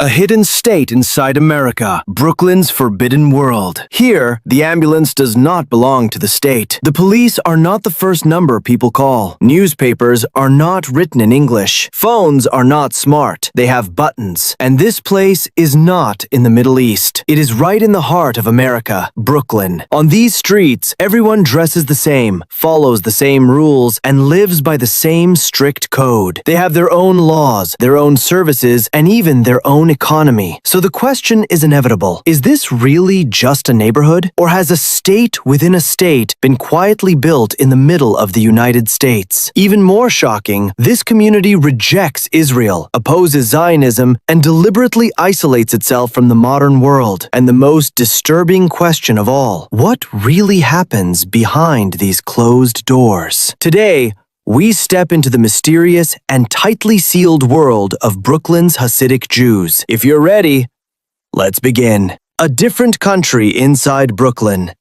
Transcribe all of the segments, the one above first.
A hidden state inside America, Brooklyn's forbidden world. Here, the ambulance does not belong to the state. The police are not the first number people call. Newspapers are not written in English. Phones are not smart. They have buttons. And this place is not in the Middle East. It is right in the heart of America, Brooklyn. On these streets, everyone dresses the same, follows the same rules, and lives by the same strict code. They have their own laws, their own services, and even their own economy. So the question is inevitable. Is this really just a neighborhood? Or has a state within a state been quietly built in the middle of the United States? Even more shocking, this community rejects Israel, opposes Zionism, and deliberately isolates itself from the modern world. And the most disturbing question of all, what really happens behind these closed doors? Today, we step into the mysterious and tightly sealed world of Brooklyn's Hasidic Jews. If you're ready, let's begin. A different country inside Brooklyn.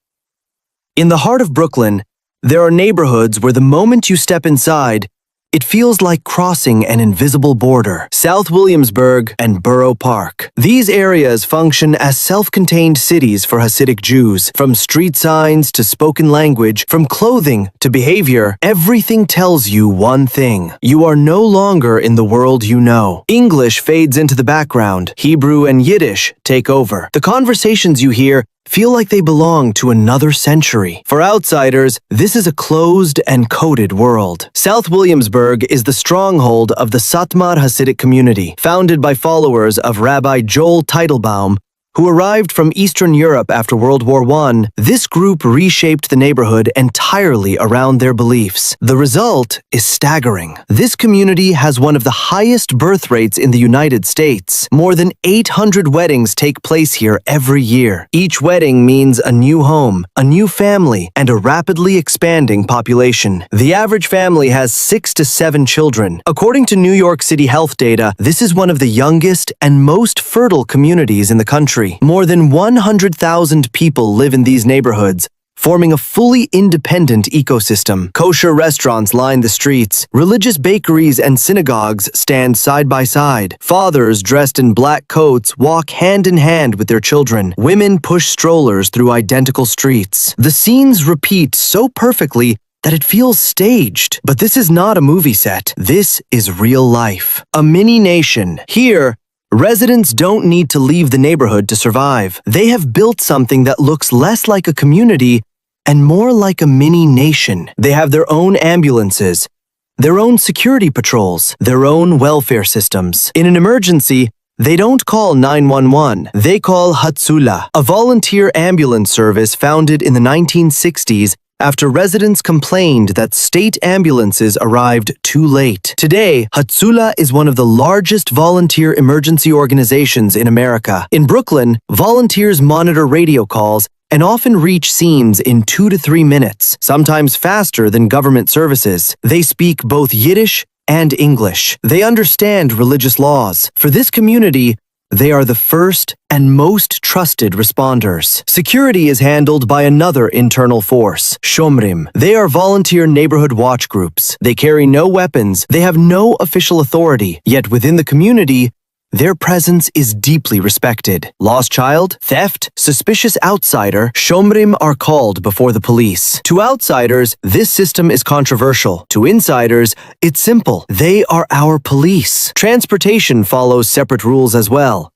In the heart of Brooklyn, there are neighborhoods where the moment you step inside, it feels like crossing an invisible border. South Williamsburg and Borough Park. These areas function as self-contained cities for Hasidic Jews. From street signs to spoken language, from clothing to behavior, everything tells you one thing. You are no longer in the world you know. English fades into the background. Hebrew and Yiddish take over. The conversations you hear feel like they belong to another century. For outsiders, this is a closed and coded world. South Williamsburg is the stronghold of the Satmar Hasidic community, founded by followers of Rabbi Joel Teitelbaum, who arrived from Eastern Europe after World War I. This group reshaped the neighborhood entirely around their beliefs. The result is staggering. This community has one of the highest birth rates in the United States. More than 800 weddings take place here every year. Each wedding means a new home, a new family, and a rapidly expanding population. The average family has 6 to 7 children. According to New York City health data, this is one of the youngest and most fertile communities in the country. More than 100,000 people live in these neighborhoods, forming a fully independent ecosystem. Kosher restaurants line the streets. Religious bakeries and synagogues stand side by side. Fathers dressed in black coats walk hand in hand with their children. Women push strollers through identical streets. The scenes repeat so perfectly that it feels staged. But this is not a movie set. This is real life. A mini nation. Here, residents don't need to leave the neighborhood to survive. They have built something that looks less like a community and more like a mini nation. They have their own ambulances, their own security patrols, their own welfare systems. In an emergency, they don't call 911. They call Hatsula, a volunteer ambulance service founded in the 1960s after residents complained that state ambulances arrived too late. Today, Hatsula is one of the largest volunteer emergency organizations in America. In Brooklyn, volunteers monitor radio calls and often reach scenes in 2 to 3 minutes, sometimes faster than government services. They speak both Yiddish and English. They understand religious laws. For this community, they are the first and most trusted responders. Security is handled by another internal force, Shomrim. They are volunteer neighborhood watch groups. They carry no weapons. They have no official authority. Yet within the community, their presence is deeply respected. Lost child, theft, suspicious outsider, Shomrim are called before the police. To outsiders, this system is controversial. To insiders, it's simple. They are our police. Transportation follows separate rules as well.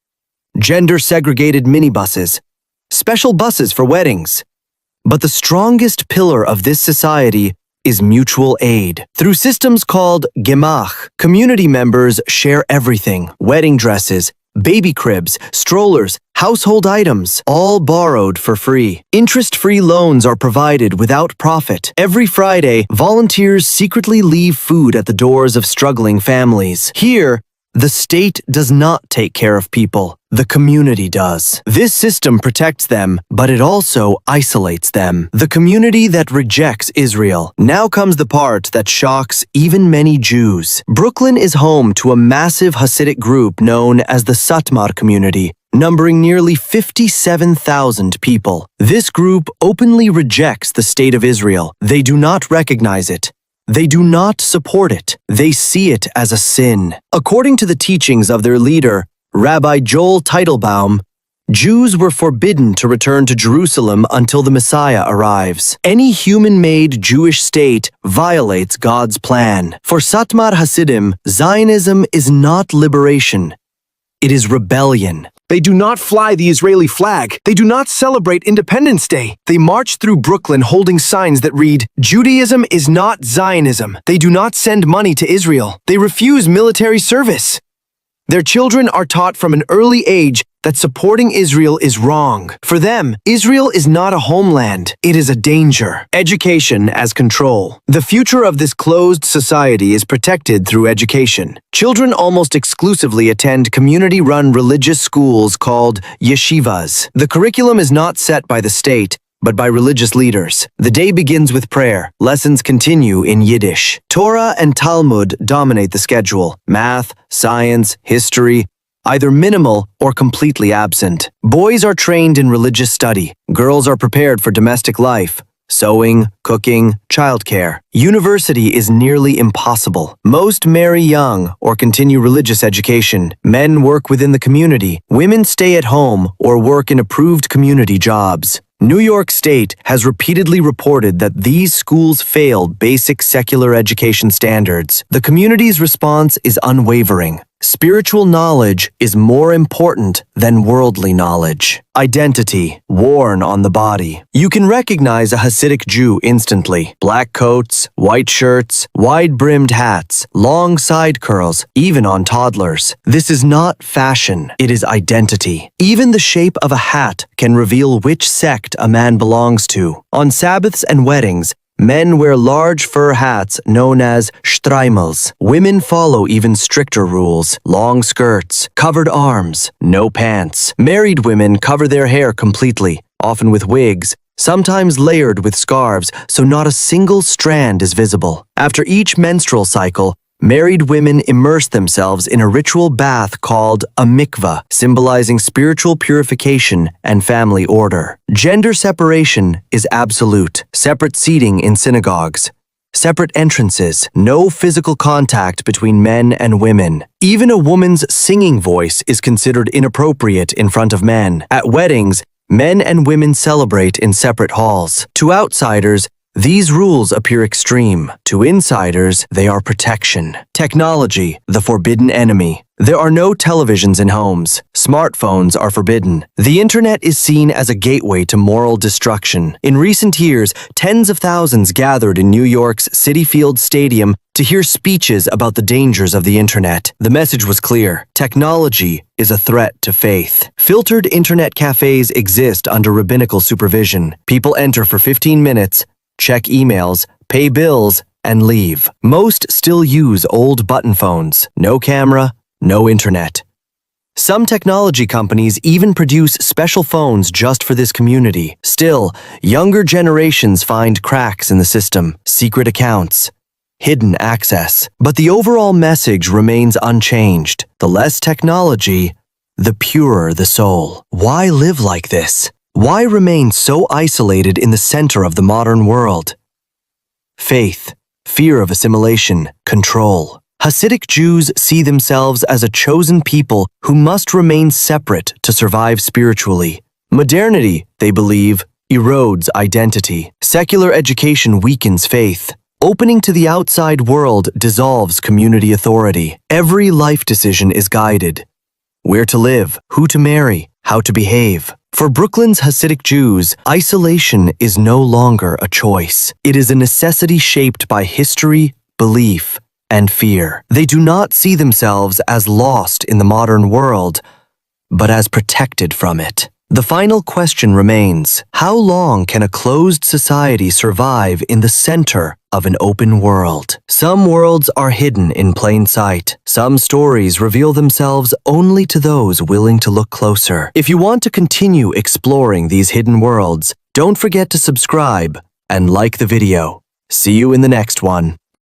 Gender-segregated minibuses, special buses for weddings. But the strongest pillar of this society is mutual aid. Through systems called Gemach, community members share everything: wedding dresses, baby cribs, strollers, household items, all borrowed for free. Interest-free loans are provided without profit. Every Friday, volunteers secretly leave food at the doors of struggling families. Here, the state does not take care of people. The community does. This system protects them, but it also isolates them. The community that rejects Israel. Now comes the part that shocks even many Jews. Brooklyn is home to a massive Hasidic group known as the Satmar community, numbering nearly 57,000 people. This group openly rejects the state of Israel. They do not recognize it. They do not support it. They see it as a sin. According to the teachings of their leader, Rabbi Joel Teitelbaum, Jews were forbidden to return to Jerusalem until the Messiah arrives. Any human-made Jewish state violates God's plan. For Satmar Hasidim, Zionism is not liberation. It is rebellion. They do not fly the Israeli flag. They do not celebrate Independence Day. They march through Brooklyn holding signs that read, "Judaism is not Zionism." They do not send money to Israel. They refuse military service. Their children are taught from an early age that supporting Israel is wrong. For them, Israel is not a homeland. It is a danger. Education as control. The future of this closed society is protected through education. Children almost exclusively attend community-run religious schools called yeshivas. The curriculum is not set by the state, but by religious leaders. The day begins with prayer. Lessons continue in Yiddish. Torah and Talmud dominate the schedule. Math, science, history, either minimal or completely absent. Boys are trained in religious study. Girls are prepared for domestic life, sewing, cooking, childcare. University is nearly impossible. Most marry young or continue religious education. Men work within the community. Women stay at home or work in approved community jobs. New York State has repeatedly reported that these schools fail basic secular education standards. The community's response is unwavering. Spiritual knowledge is more important than worldly knowledge. Identity, worn on the body. You can recognize a Hasidic Jew instantly. Black coats, white shirts, wide-brimmed hats, long side curls, even on toddlers. This is not fashion, it is identity. Even the shape of a hat can reveal which sect a man belongs to. On Sabbaths and weddings, men wear large fur hats known as streimels. Women follow even stricter rules. Long skirts, covered arms, no pants. Married women cover their hair completely, often with wigs, sometimes layered with scarves so not a single strand is visible. After each menstrual cycle, married women immerse themselves in a ritual bath called a mikvah, symbolizing spiritual purification and family order. Gender separation is absolute. Separate seating in synagogues. Separate entrances. No physical contact between men and women. Even a woman's singing voice is considered inappropriate in front of men. At weddings, men and women celebrate in separate halls. To outsiders, these rules appear extreme. To insiders, they are protection. Technology, the forbidden enemy. There are no televisions in homes. Smartphones are forbidden. The internet is seen as a gateway to moral destruction. In recent years, tens of thousands gathered in New York's Citi Field Stadium to hear speeches about the dangers of the internet. The message was clear. Technology is a threat to faith. Filtered internet cafes exist under rabbinical supervision. People enter for 15 minutes, check emails, pay bills, and leave. Most still use old button phones. No camera, no internet. Some technology companies even produce special phones just for this community. Still, younger generations find cracks in the system, secret accounts, hidden access. But the overall message remains unchanged. The less technology, the purer the soul. Why live like this? Why remain so isolated in the center of the modern world? Faith, fear of assimilation, control. Hasidic Jews see themselves as a chosen people who must remain separate to survive spiritually. Modernity, they believe, erodes identity. Secular education weakens faith. Opening to the outside world dissolves community authority. Every life decision is guided. Where to live, who to marry, how to behave. For Brooklyn's Hasidic Jews, isolation is no longer a choice. It is a necessity shaped by history, belief, and fear. They do not see themselves as lost in the modern world, but as protected from it. The final question remains: how long can a closed society survive in the center of an open world? Some worlds are hidden in plain sight. Some stories reveal themselves only to those willing to look closer. If you want to continue exploring these hidden worlds, don't forget to subscribe and like the video. See you in the next one.